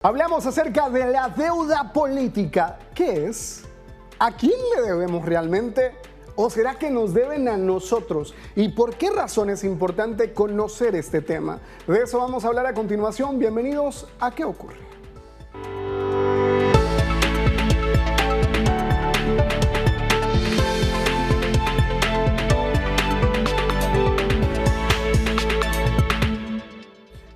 Hablamos acerca de la deuda política. ¿Qué es? ¿A quién le debemos realmente? ¿O será que nos deben a nosotros? ¿Y por qué razón es importante conocer este tema? De eso vamos a hablar a continuación. Bienvenidos a ¿Qué ocurre?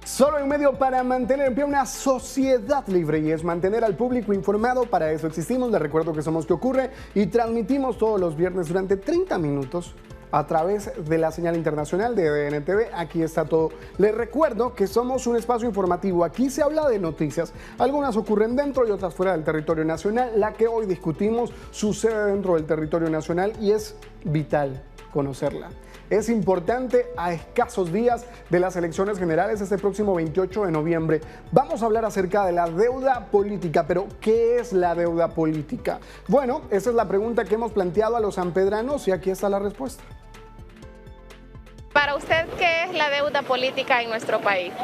Solo hay un medio para mantener en pie una sociedad libre y es mantener al público informado. Para eso existimos. Les recuerdo que somos ¿Qué ocurre? Y transmitimos todos los viernes durante 30 minutos a través de la señal internacional de DNTV. Aquí está todo. Les recuerdo que somos un espacio informativo. Aquí se habla de noticias. Algunas ocurren dentro y otras fuera del territorio nacional. La que hoy discutimos sucede dentro del territorio nacional y es vital conocerla. Es importante a escasos días de las elecciones generales este próximo 28 de noviembre. Vamos a hablar acerca de la deuda política, pero ¿qué es la deuda política? Bueno, esa es la pregunta que hemos planteado a los sanpedranos y aquí está la respuesta. Para usted, ¿qué es la deuda política en nuestro país?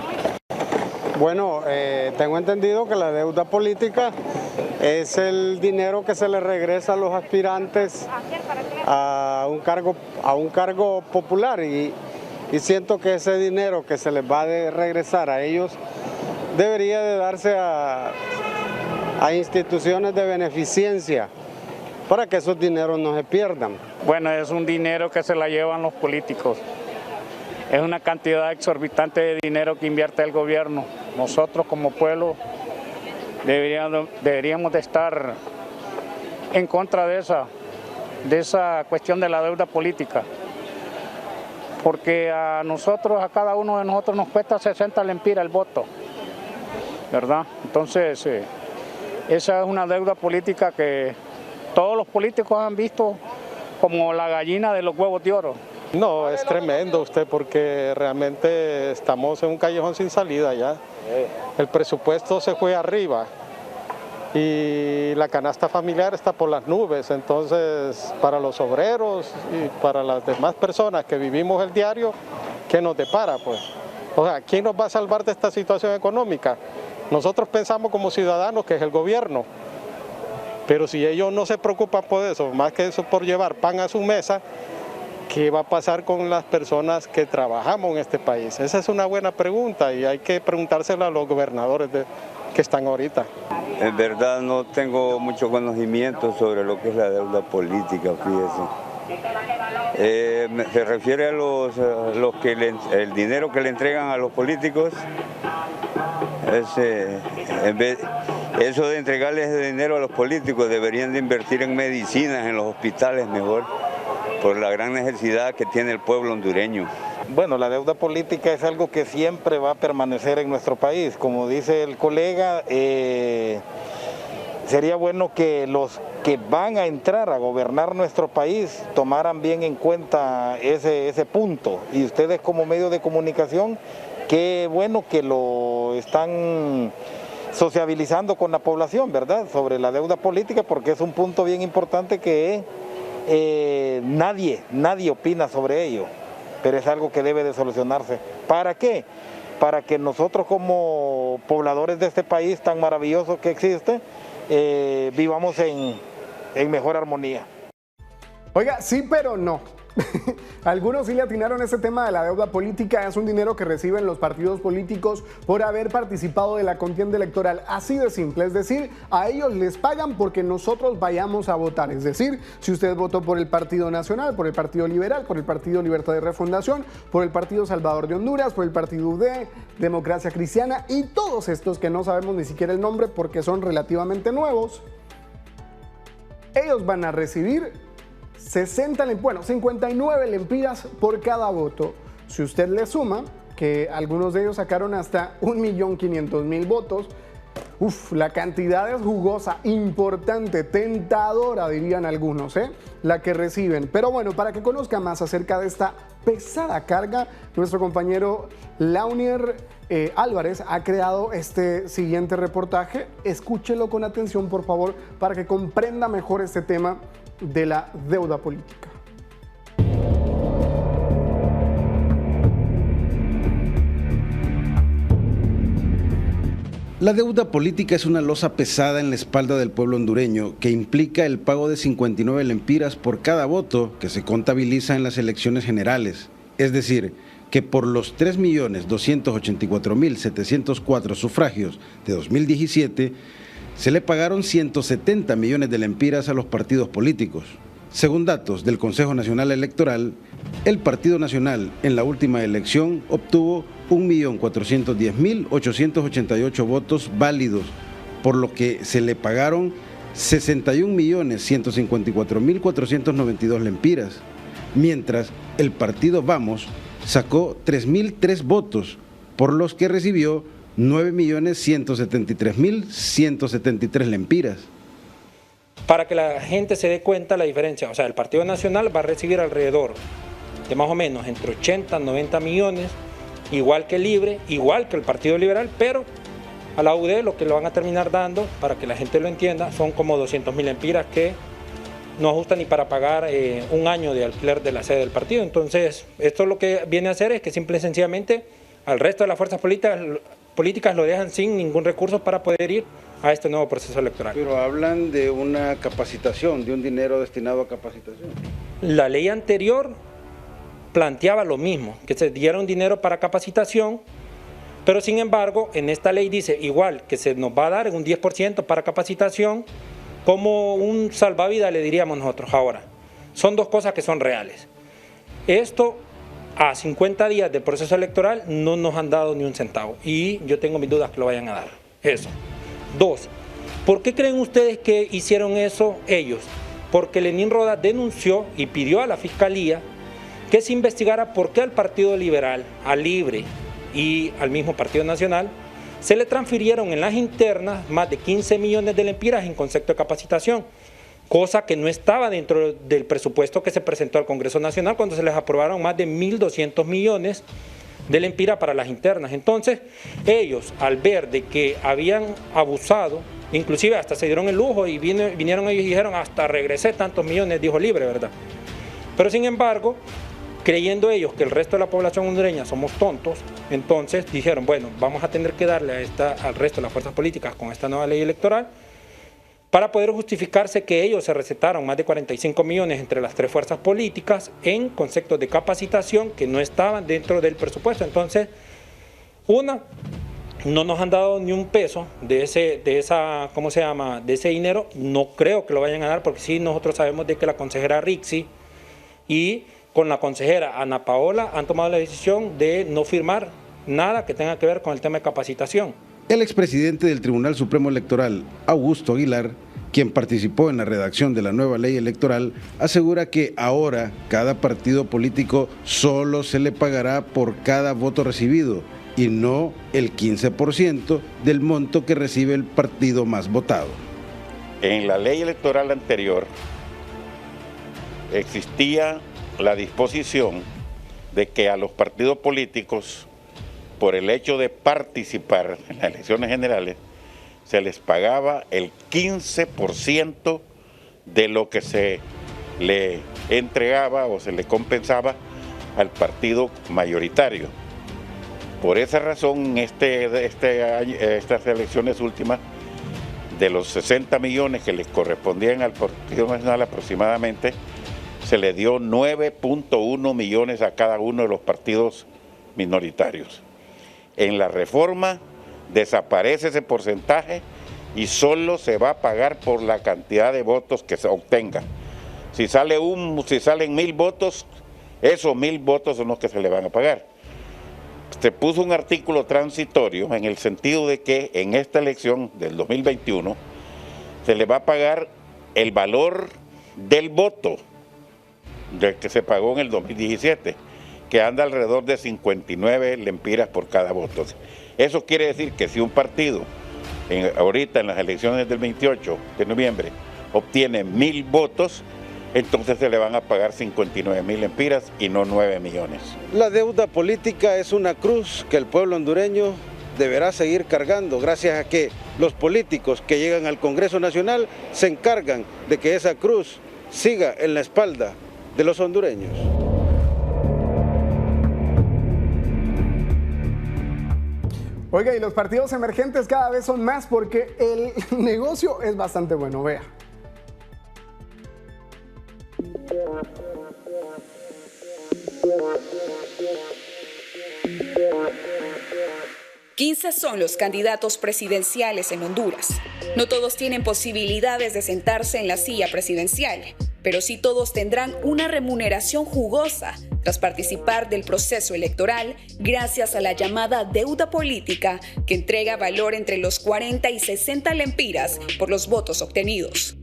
Bueno, tengo entendido que la deuda política es el dinero que se le regresa a los aspirantes a un cargo popular y siento que ese dinero que se les va a regresar a ellos debería de darse a instituciones de beneficencia para que esos dineros no se pierdan. Bueno, es un dinero que se la llevan los políticos. Es una cantidad exorbitante de dinero que invierte el gobierno. Nosotros como pueblo deberíamos de estar en contra de esa cuestión de la deuda política. Porque a nosotros, a cada uno de nosotros nos cuesta 60 lempiras el voto, ¿verdad? Entonces, esa es una deuda política que todos los políticos han visto como la gallina de los huevos de oro. No, es tremendo usted porque realmente estamos en un callejón sin salida ya. El presupuesto se fue arriba y la canasta familiar está por las nubes, entonces para los obreros y para las demás personas que vivimos el diario, ¿qué nos depara pues? O sea, ¿quién nos va a salvar de esta situación económica? Nosotros pensamos como ciudadanos que es el gobierno, pero si ellos no se preocupan por eso, más que eso por llevar pan a su mesa, ¿qué va a pasar con las personas que trabajamos en este país? Esa es una buena pregunta y hay que preguntársela a los gobernadores que están ahorita. En verdad no tengo mucho conocimiento sobre lo que es la deuda política, fíjese. Se refiere a el dinero que le entregan a los políticos. Eso de entregarles ese dinero a los políticos, deberían de invertir en medicinas, en los hospitales mejor, por la gran necesidad que tiene el pueblo hondureño. Bueno, la deuda política es algo que siempre va a permanecer en nuestro país. Como dice el colega, sería bueno que los que van a entrar a gobernar nuestro país tomaran bien en cuenta ese punto. Y ustedes como medio de comunicación, qué bueno que lo están sociabilizando con la población, ¿verdad? Sobre la deuda política, porque es un punto bien importante que nadie opina sobre ello, pero es algo que debe de solucionarse. ¿Para qué? Para que nosotros como pobladores de este país tan maravilloso que existe, vivamos en mejor armonía. Oiga, sí, pero no. Algunos sí le atinaron a ese tema de la deuda política. Es un dinero que reciben los partidos políticos por haber participado de la contienda electoral. Así de simple, es decir, a ellos les pagan porque nosotros vayamos a votar. Es decir, si usted votó por el Partido Nacional, por el Partido Liberal, por el Partido Libertad y Refundación, por el Partido Salvador de Honduras, por el Partido UD, Democracia Cristiana y todos estos que no sabemos ni siquiera el nombre porque son relativamente nuevos, ellos van a recibir 59 lempiras por cada voto. Si usted le suma que algunos de ellos sacaron hasta 1.500.000 votos, la cantidad es jugosa, importante, tentadora, dirían algunos, la que reciben. Pero bueno, para que conozca más acerca de esta pesada carga, nuestro compañero Launier Álvarez ha creado este siguiente reportaje. Escúchelo con atención, por favor, para que comprenda mejor este tema de la deuda política. La deuda política es una losa pesada en la espalda del pueblo hondureño que implica el pago de 59 lempiras por cada voto que se contabiliza en las elecciones generales. Es decir, que por los 3.284.704 sufragios de 2017 se le pagaron 170 millones de lempiras a los partidos políticos. Según datos del Consejo Nacional Electoral, el Partido Nacional en la última elección obtuvo 1.410.888 votos válidos, por lo que se le pagaron 61.154.492 lempiras, mientras el partido Vamos sacó 3.003 votos, por los que recibió 9.173.173 lempiras. Para que la gente se dé cuenta la diferencia, o sea, el Partido Nacional va a recibir alrededor de más o menos entre 80 y 90 millones, igual que Libre, igual que el Partido Liberal, pero a la UD lo que lo van a terminar dando, para que la gente lo entienda, son como 200.000 lempiras que no ajustan ni para pagar un año de alquiler de la sede del partido. Entonces, esto lo que viene a hacer es que simple y sencillamente al resto de las fuerzas políticas lo dejan sin ningún recurso para poder ir a este nuevo proceso electoral. Pero hablan de una capacitación, de un dinero destinado a capacitación. La ley anterior planteaba lo mismo, que se diera un dinero para capacitación, pero sin embargo en esta ley dice igual que se nos va a dar un 10% para capacitación, como un salvavidas le diríamos nosotros. Ahora, son dos cosas que son reales. Esto a 50 días del proceso electoral no nos han dado ni un centavo y yo tengo mis dudas que lo vayan a dar. Eso. Dos, ¿por qué creen ustedes que hicieron eso ellos? Porque Lenín Rodas denunció y pidió a la Fiscalía que se investigara por qué al Partido Liberal, a Libre y al mismo Partido Nacional se le transfirieron en las internas más de 15 millones de lempiras en concepto de capacitación, cosa que no estaba dentro del presupuesto que se presentó al Congreso Nacional cuando se les aprobaron más de 1.200 millones de lempiras para las internas. Entonces, ellos, al ver de que habían abusado, inclusive hasta se dieron el lujo y vinieron ellos y dijeron, hasta regresé tantos millones, dijo Libre, ¿verdad? Pero sin embargo, creyendo ellos que el resto de la población hondureña somos tontos, entonces dijeron, bueno, vamos a tener que darle al resto de las fuerzas políticas con esta nueva ley electoral para poder justificarse que ellos se recetaron más de 45 millones entre las tres fuerzas políticas en conceptos de capacitación que no estaban dentro del presupuesto. Entonces, no nos han dado ni un peso de ese dinero. No creo que lo vayan a dar, porque sí, nosotros sabemos de que la consejera Rixi y con la consejera Ana Paola han tomado la decisión de no firmar nada que tenga que ver con el tema de capacitación. El expresidente del Tribunal Supremo Electoral, Augusto Aguilar, quien participó en la redacción de la nueva ley electoral, asegura que ahora cada partido político solo se le pagará por cada voto recibido y no el 15% del monto que recibe el partido más votado. En la ley electoral anterior existía la disposición de que a los partidos políticos, por el hecho de participar en las elecciones generales, se les pagaba el 15% de lo que se le entregaba o se le compensaba al partido mayoritario. Por esa razón, estas elecciones últimas, de los 60 millones que les correspondían al Partido Nacional aproximadamente, se le dio 9.1 millones a cada uno de los partidos minoritarios. En la reforma desaparece ese porcentaje y solo se va a pagar por la cantidad de votos que se obtenga. Si salen 1.000 votos, esos 1.000 votos son los que se le van a pagar. Se puso un artículo transitorio en el sentido de que en esta elección del 2021 se le va a pagar el valor del voto del que se pagó en el 2017, que anda alrededor de 59 lempiras por cada voto. Eso quiere decir que si un partido ahorita en las elecciones del 28 de noviembre obtiene 1.000 votos, entonces se le van a pagar 59.000 lempiras y no 9 millones. La deuda política es una cruz que el pueblo hondureño deberá seguir cargando, gracias a que los políticos que llegan al Congreso Nacional se encargan de que esa cruz siga en la espalda de los hondureños. Oiga, y los partidos emergentes cada vez son más porque el negocio es bastante bueno, vea. $15 son los candidatos presidenciales en Honduras. No todos tienen posibilidades de sentarse en la silla presidencial, pero sí todos tendrán una remuneración jugosa tras participar del proceso electoral gracias a la llamada deuda política que entrega valor entre los 40 y 60 lempiras por los votos obtenidos.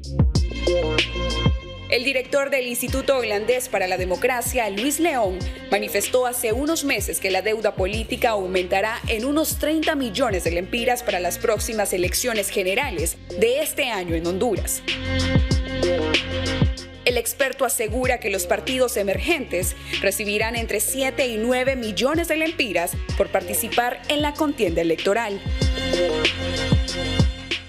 El director del Instituto Holandés para la Democracia, Luis León, manifestó hace unos meses que la deuda política aumentará en unos 30 millones de lempiras para las próximas elecciones generales de este año en Honduras. El experto asegura que los partidos emergentes recibirán entre 7 y 9 millones de lempiras por participar en la contienda electoral.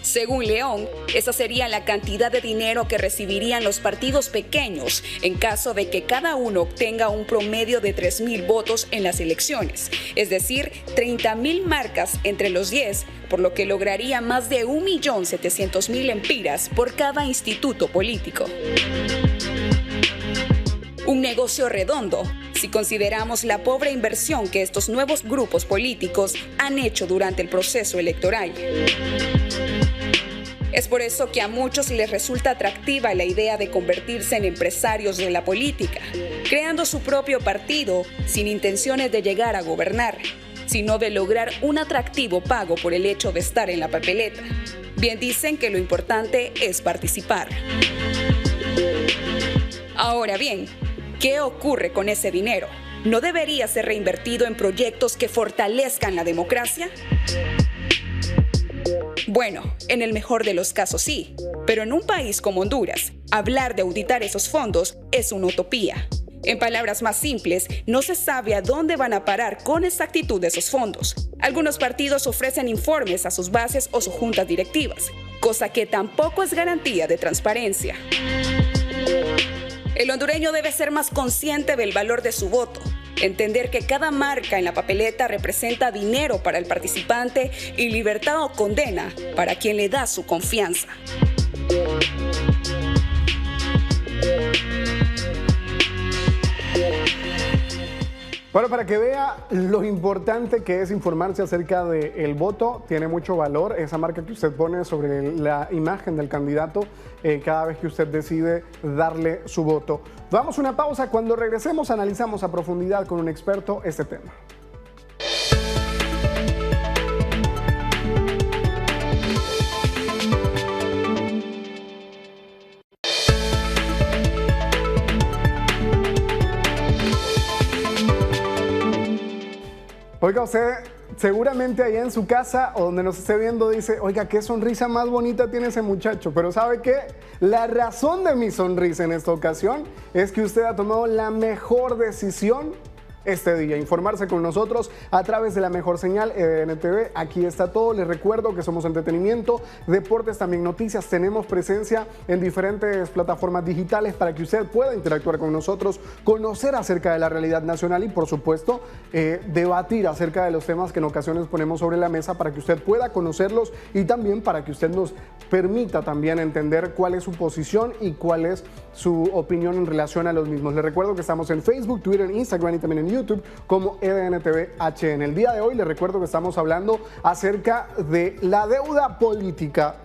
Según León, esa sería la cantidad de dinero que recibirían los partidos pequeños en caso de que cada uno obtenga un promedio de 3,000 votos en las elecciones, es decir, 30,000 marcas entre los 10, por lo que lograría más de 1.700.000 lempiras por cada instituto político. Un negocio redondo, si consideramos la pobre inversión que estos nuevos grupos políticos han hecho durante el proceso electoral. Es por eso que a muchos les resulta atractiva la idea de convertirse en empresarios de la política, creando su propio partido sin intenciones de llegar a gobernar, sino de lograr un atractivo pago por el hecho de estar en la papeleta. Bien dicen que lo importante es participar. Ahora bien, ¿qué ocurre con ese dinero? ¿No debería ser reinvertido en proyectos que fortalezcan la democracia? Bueno, en el mejor de los casos sí, pero en un país como Honduras, hablar de auditar esos fondos es una utopía. En palabras más simples, no se sabe a dónde van a parar con exactitud esos fondos. Algunos partidos ofrecen informes a sus bases o sus juntas directivas, cosa que tampoco es garantía de transparencia. El hondureño debe ser más consciente del valor de su voto, entender que cada marca en la papeleta representa dinero para el participante y libertad o condena para quien le da su confianza. Bueno, para que vea lo importante que es informarse acerca del voto, tiene mucho valor esa marca que usted pone sobre la imagen del candidato cada vez que usted decide darle su voto. Vamos a una pausa, cuando regresemos analizamos a profundidad con un experto este tema. Oiga, usted seguramente allá en su casa o donde nos esté viendo dice, oiga, qué sonrisa más bonita tiene ese muchacho. Pero ¿sabe qué? La razón de mi sonrisa en esta ocasión es que usted ha tomado la mejor decisión este día, informarse con nosotros a través de la mejor señal EDN TV. Aquí está todo. Les recuerdo que somos entretenimiento, deportes, también noticias. Tenemos presencia en diferentes plataformas digitales para que usted pueda interactuar con nosotros, conocer acerca de la realidad nacional y, por supuesto, debatir acerca de los temas que en ocasiones ponemos sobre la mesa para que usted pueda conocerlos y también para que usted nos permita también entender cuál es su posición y cuál es su opinión en relación a los mismos. Les recuerdo que estamos en Facebook, Twitter, Instagram y también en YouTube como EDN TV HN. El día de hoy les recuerdo que estamos hablando acerca de la deuda política.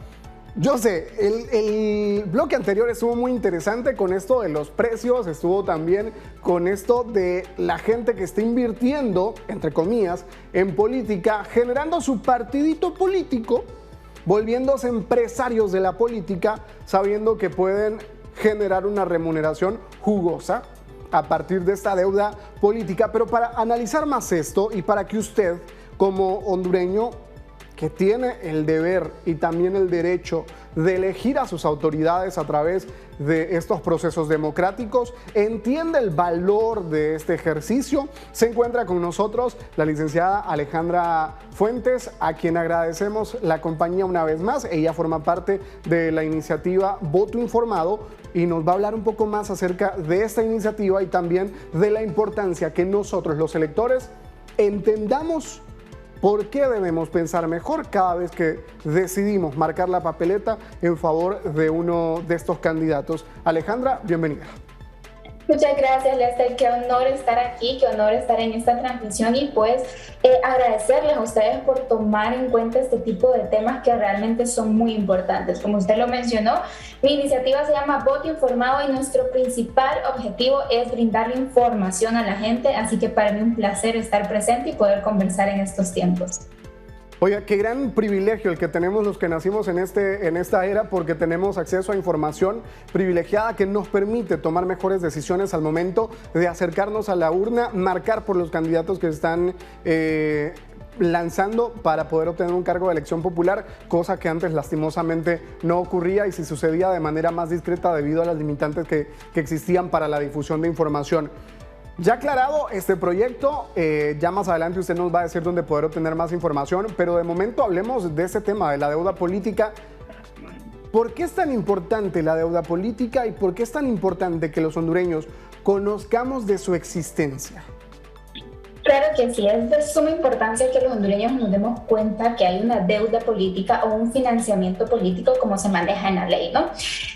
Yo sé, el bloque anterior estuvo muy interesante con esto de los precios, estuvo también con esto de la gente que está invirtiendo, entre comillas, en política, generando su partidito político, volviéndose empresarios de la política, sabiendo que pueden generar una remuneración jugosa a partir de esta deuda política. Pero para analizar más esto y para que usted, como hondureño que tiene el deber y también el derecho de elegir a sus autoridades a través de estos procesos democráticos, entiende el valor de este ejercicio, se encuentra con nosotros la licenciada Alejandra Fuentes, a quien agradecemos la compañía una vez más. Ella forma parte de la iniciativa Voto Informado y nos va a hablar un poco más acerca de esta iniciativa y también de la importancia que nosotros, los electores, entendamos ¿Por qué debemos pensar mejor cada vez que decidimos marcar la papeleta en favor de uno de estos candidatos? Alejandra, bienvenida. Muchas gracias, Lester. Qué honor estar aquí, qué honor estar en esta transmisión y pues agradecerles a ustedes por tomar en cuenta este tipo de temas que realmente son muy importantes. Como usted lo mencionó, mi iniciativa se llama Voto Informado y nuestro principal objetivo es brindarle información a la gente, así que para mí un placer estar presente y poder conversar en estos tiempos. Oiga, qué gran privilegio el que tenemos los que nacimos en esta era, porque tenemos acceso a información privilegiada que nos permite tomar mejores decisiones al momento de acercarnos a la urna, marcar por los candidatos que están lanzando para poder obtener un cargo de elección popular, cosa que antes lastimosamente no ocurría y si sucedía de manera más discreta debido a las limitantes que existían para la difusión de información. Ya aclarado este proyecto, ya más adelante usted nos va a decir dónde poder obtener más información, pero de momento hablemos de ese tema de la deuda política. ¿Por qué es tan importante la deuda política y por qué es tan importante que los hondureños conozcamos de su existencia? Claro que sí, es de suma importancia que los hondureños nos demos cuenta que hay una deuda política o un financiamiento político como se maneja en la ley, ¿no?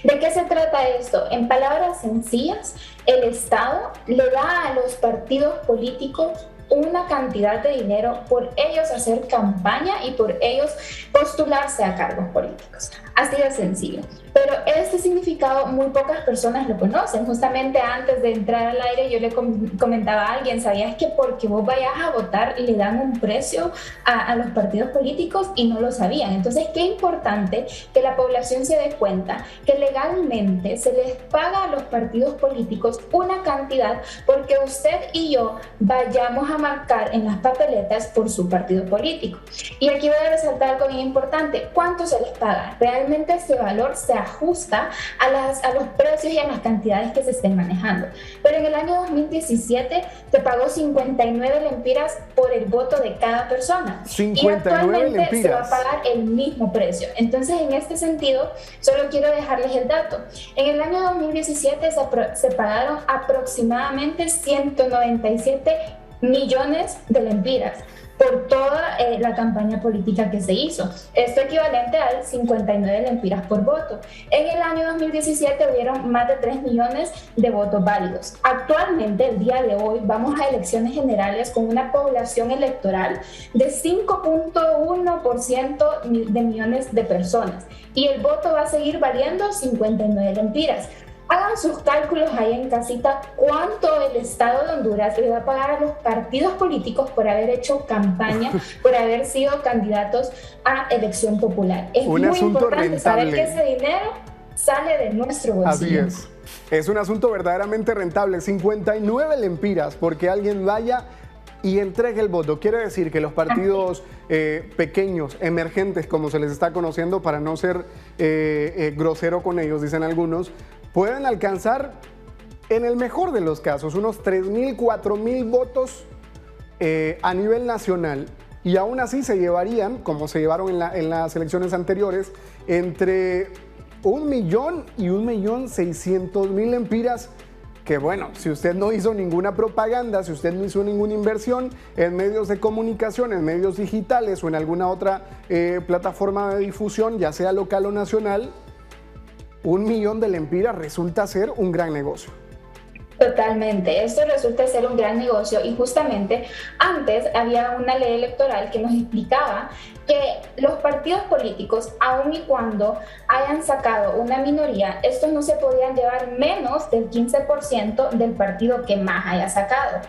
¿De qué se trata esto? En palabras sencillas, el Estado le da a los partidos políticos una cantidad de dinero por ellos hacer campaña y por ellos postularse a cargos políticos. Así de sencillo. Pero este significado muy pocas personas lo conocen. Justamente antes de entrar al aire yo le comentaba a alguien, ¿sabías que porque vos vayas a votar le dan un precio a los partidos políticos? Y no lo sabían. Entonces, qué importante que la población se dé cuenta que legalmente se les paga a los partidos políticos una cantidad porque usted y yo vayamos a marcar en las papeletas por su partido político. Y aquí voy a resaltar algo bien importante. ¿Cuánto se les paga? Realmente este valor se ajusta a los precios y a las cantidades que se estén manejando. Pero en el año 2017 se pagó 59 lempiras por el voto de cada persona. 59 y actualmente lempiras. Se va a pagar el mismo precio. Entonces, en este sentido, solo quiero dejarles el dato. En el año 2017 se pagaron aproximadamente 197 millones de lempiras por toda la campaña política que se hizo. Esto equivalente al 59 lempiras por voto. En el año 2017 hubieron más de 3 millones de votos válidos. Actualmente, el día de hoy, vamos a elecciones generales con una población electoral de 5.1% de millones de personas. Y el voto va a seguir valiendo 59 lempiras. Hagan sus cálculos ahí en casita, cuánto el Estado de Honduras le va a pagar a los partidos políticos por haber hecho campaña, por haber sido candidatos a elección popular. Es muy importante saber que ese dinero sale de nuestro bolsillo. Así es un asunto verdaderamente rentable, 59 lempiras porque alguien vaya y entregue el voto. Quiere decir que los partidos pequeños, emergentes, como se les está conociendo, para no ser grosero con ellos, dicen algunos, pueden alcanzar, en el mejor de los casos, unos 3.000, 4.000 votos a nivel nacional. Y aún así se llevarían, como se llevaron en las elecciones anteriores, entre 1 millón y 1.600.000 lempiras. Que bueno, si usted no hizo ninguna propaganda, si usted no hizo ninguna inversión en medios de comunicación, en medios digitales o en alguna otra plataforma de difusión, ya sea local o nacional, 1 millón de lempiras resulta ser un gran negocio. Totalmente, esto resulta ser un gran negocio y justamente antes había una ley electoral que nos explicaba que los partidos políticos, aun y cuando hayan sacado una minoría, estos no se podían llevar menos del 15% del partido que más haya sacado.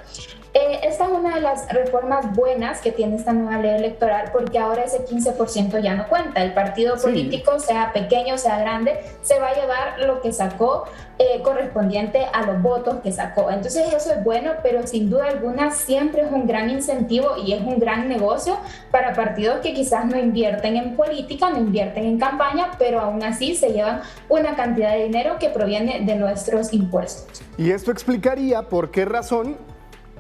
Esta es una de las reformas buenas que tiene esta nueva ley electoral porque ahora ese 15% ya no cuenta. El partido político, sea pequeño, sea grande, se va a llevar lo que sacó correspondiente a los votos que sacó. Entonces eso es bueno, pero sin duda alguna siempre es un gran incentivo y es un gran negocio para partidos que quizás no invierten en política, no invierten en campaña, pero aún así se llevan una cantidad de dinero que proviene de nuestros impuestos. Y esto explicaría por qué razón,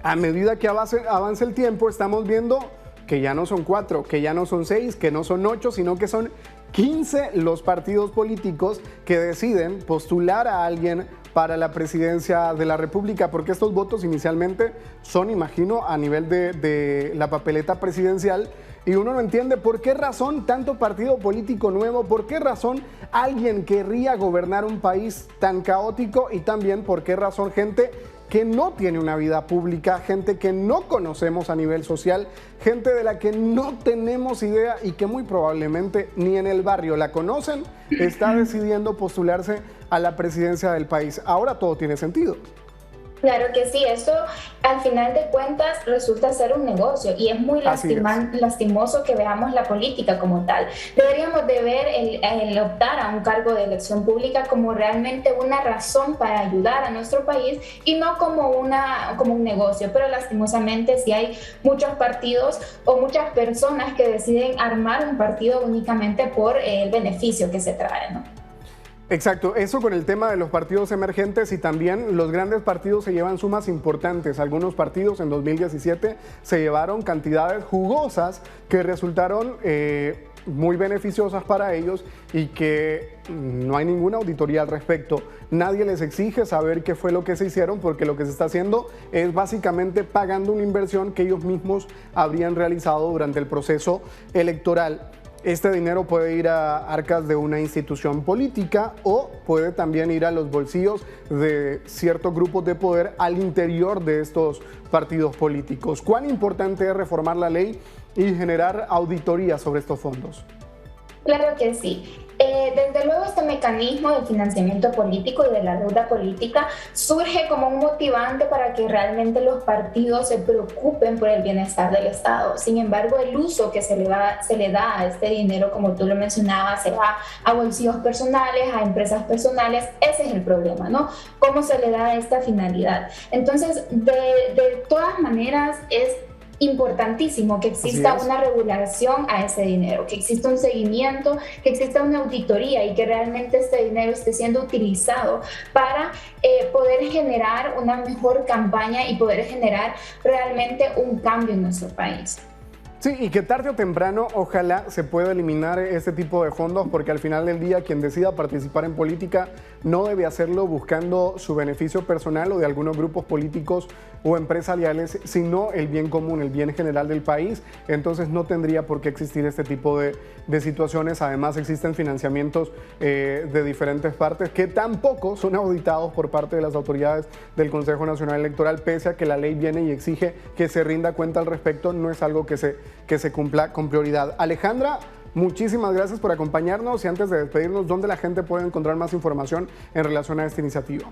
a medida que avance el tiempo, estamos viendo que ya no son 4, que ya no son 6, que no son 8, sino que son 15 los partidos políticos que deciden postular a alguien para la presidencia de la República, porque estos votos inicialmente son, imagino, a nivel de la papeleta presidencial, y uno no entiende por qué razón tanto partido político nuevo, por qué razón alguien querría gobernar un país tan caótico y también por qué razón gente que no tiene una vida pública, gente que no conocemos a nivel social, gente de la que no tenemos idea y que muy probablemente ni en el barrio la conocen, está decidiendo postularse a la presidencia del país. Ahora todo tiene sentido. Claro que sí, eso al final de cuentas resulta ser un negocio y es muy lastimoso que veamos la política como tal. Deberíamos de ver el optar a un cargo de elección pública como realmente una razón para ayudar a nuestro país y no como un negocio, pero lastimosamente sí hay muchos partidos o muchas personas que deciden armar un partido únicamente por el beneficio que se trae, ¿no? Exacto, eso con el tema de los partidos emergentes y también los grandes partidos se llevan sumas importantes. Algunos partidos en 2017 se llevaron cantidades jugosas que resultaron muy beneficiosas para ellos y que no hay ninguna auditoría al respecto. Nadie les exige saber qué fue lo que se hicieron porque lo que se está haciendo es básicamente pagando una inversión que ellos mismos habrían realizado durante el proceso electoral. Este dinero puede ir a arcas de una institución política o puede también ir a los bolsillos de ciertos grupos de poder al interior de estos partidos políticos. ¿Cuán importante es reformar la ley y generar auditoría sobre estos fondos? Claro que sí. Desde luego este mecanismo del financiamiento político y de la deuda política surge como un motivante para que realmente los partidos se preocupen por el bienestar del Estado. Sin embargo, el uso que se le da a este dinero, como tú lo mencionabas, se va a bolsillos personales, a empresas personales. Ese es el problema, ¿no? ¿Cómo se le da esta finalidad? Entonces, de todas maneras, es importantísimo que exista una regulación a ese dinero, que exista un seguimiento, que exista una auditoría y que realmente este dinero esté siendo utilizado para poder generar una mejor campaña y poder generar realmente un cambio en nuestro país. Sí, y que tarde o temprano ojalá se pueda eliminar este tipo de fondos porque al final del día quien decida participar en política no debe hacerlo buscando su beneficio personal o de algunos grupos políticos o empresariales, sino el bien común, el bien general del país. Entonces no tendría por qué existir este tipo de situaciones. Además existen financiamientos de diferentes partes que tampoco son auditados por parte de las autoridades del Consejo Nacional Electoral, pese a que la ley viene y exige que se rinda cuenta al respecto. No es algo que se cumpla con prioridad. Alejandra, muchísimas gracias por acompañarnos y antes de despedirnos, ¿dónde la gente puede encontrar más información en relación a esta iniciativa?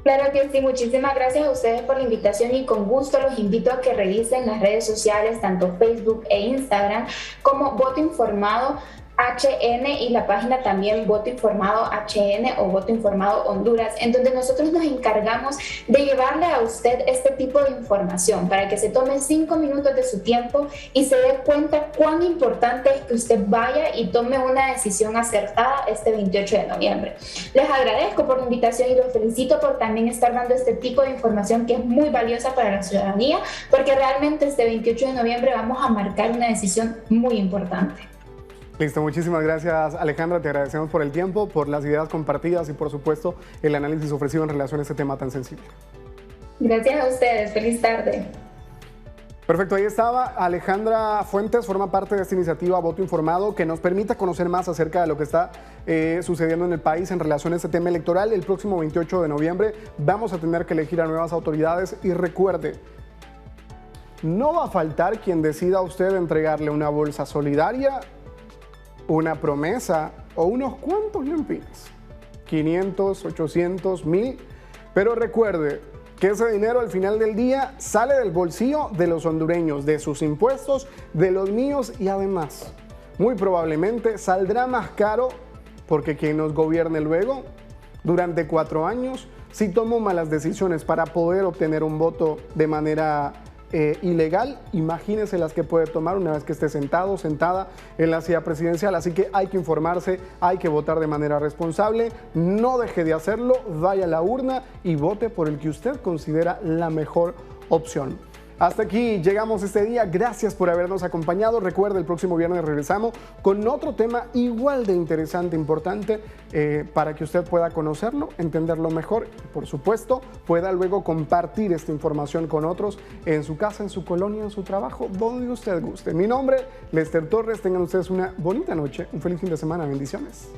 Claro que sí, muchísimas gracias a ustedes por la invitación y con gusto los invito a que revisen las redes sociales, tanto Facebook e Instagram, como Voto Informado HN y la página también Voto Informado HN o Voto Informado Honduras, en donde nosotros nos encargamos de llevarle a usted este tipo de información para que se tome 5 minutos de su tiempo y se dé cuenta cuán importante es que usted vaya y tome una decisión acertada este 28 de noviembre. Les agradezco por la invitación y los felicito por también estar dando este tipo de información que es muy valiosa para la ciudadanía, porque realmente este 28 de noviembre vamos a marcar una decisión muy importante. Listo, muchísimas gracias Alejandra, te agradecemos por el tiempo, por las ideas compartidas y por supuesto el análisis ofrecido en relación a este tema tan sensible. Gracias a ustedes, feliz tarde. Perfecto, ahí estaba Alejandra Fuentes, forma parte de esta iniciativa Voto Informado que nos permite conocer más acerca de lo que está sucediendo en el país en relación a este tema electoral. El próximo 28 de noviembre vamos a tener que elegir a nuevas autoridades y recuerde, no va a faltar quien decida a usted entregarle una bolsa solidaria, una promesa o unos cuantos lempiras, 500, 800, 1000, pero recuerde que ese dinero al final del día sale del bolsillo de los hondureños, de sus impuestos, de los míos y además, muy probablemente saldrá más caro porque quien nos gobierne luego, durante 4 años, si tomó malas decisiones para poder obtener un voto de manera ilegal, imagínese las que puede tomar una vez que esté sentado, sentada en la silla presidencial. Así que hay que informarse, hay que votar de manera responsable, no deje de hacerlo, vaya a la urna y vote por el que usted considera la mejor opción. Hasta aquí llegamos este día. Gracias por habernos acompañado. Recuerda, el próximo viernes regresamos con otro tema igual de interesante, importante, para que usted pueda conocerlo, entenderlo mejor y, por supuesto, pueda luego compartir esta información con otros en su casa, en su colonia, en su trabajo, donde usted guste. Mi nombre, Lester Torres. Tengan ustedes una bonita noche, un feliz fin de semana. Bendiciones.